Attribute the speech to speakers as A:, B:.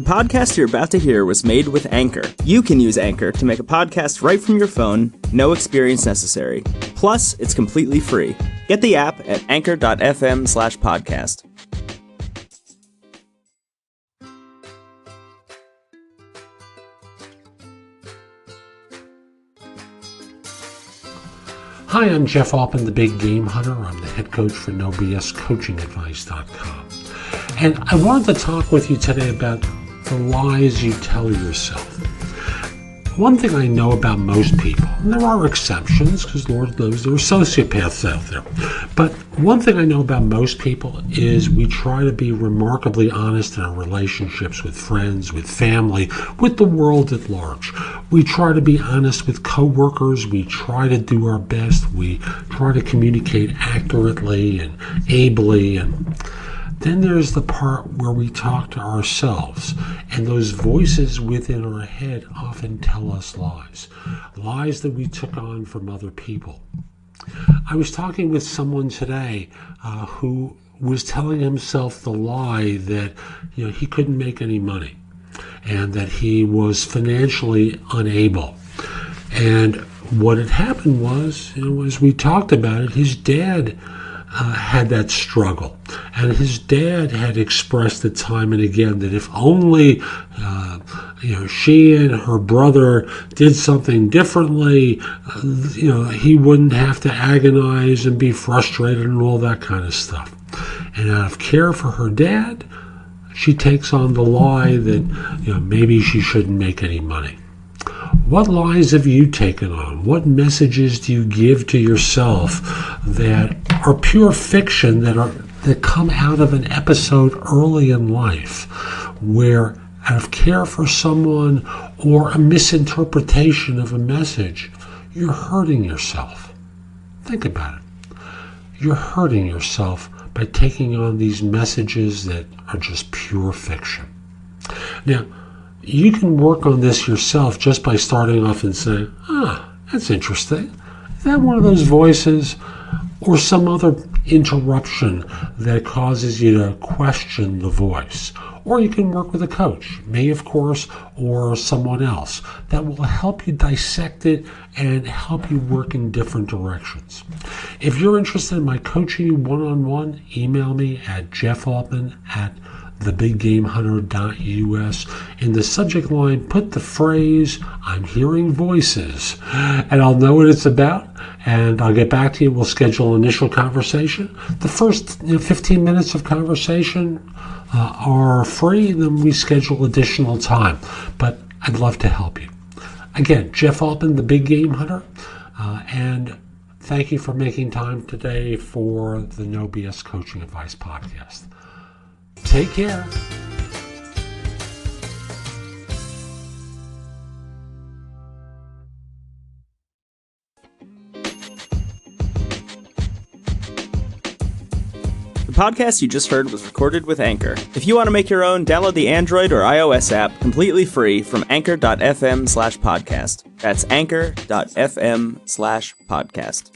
A: The podcast you're about to hear was made with Anchor. You can use Anchor to make a podcast right from your phone, no experience necessary. Plus, it's completely free. Get the app at anchor.fm/podcast.
B: Hi, I'm Jeff Altman, the Big Game Hunter. I'm the head coach for NoBSCoachingAdvice.com. And I wanted to talk with you today about the lies you tell yourself. One thing I know about most people, and there are exceptions because Lord knows there are sociopaths out there, but one thing I know about most people is we try to be remarkably honest in our relationships with friends, with family, with the world at large. We try to be honest with coworkers. We try to do our best. We try to communicate accurately and ably. And then there's the part where we talk to ourselves, and those voices within our head often tell us lies that we took on from other people. I was talking with someone today who was telling himself the lie that he couldn't make any money and that he was financially unable. And what had happened was, as we talked about it, his dad had that struggle. And his dad had expressed it time and again that if only she and her brother did something differently, he wouldn't have to agonize and be frustrated and all that kind of stuff. And out of care for her dad, she takes on the lie that maybe she shouldn't make any money. What lies have you taken on? What messages do you give to yourself that are pure fiction, that come out of an episode early in life where, out of care for someone or a misinterpretation of a message, you're hurting yourself? Think about it. You're hurting yourself by taking on these messages that are just pure fiction. Now, you can work on this yourself just by starting off and saying, that's interesting. Is that one of those voices or some other interruption that causes you to question the voice? Or you can work with a coach, me of course, or someone else that will help you dissect it and help you work in different directions. If you're interested in my coaching one-on-one, email me at jeffaltman@thebiggamehunter.us. In the subject line, put the phrase, "I'm hearing voices," and I'll know what it's about, and I'll get back to you. We'll schedule an initial conversation. The first 15 minutes of conversation are free, then we schedule additional time, but I'd love to help you. Again, Jeff Altman, the Big Game Hunter, and thank you for making time today for the No BS Coaching Advice podcast. Take care.
A: The podcast you just heard was recorded with Anchor. If you want to make your own, download the Android or iOS app completely free from anchor.fm/podcast. That's anchor.fm/podcast.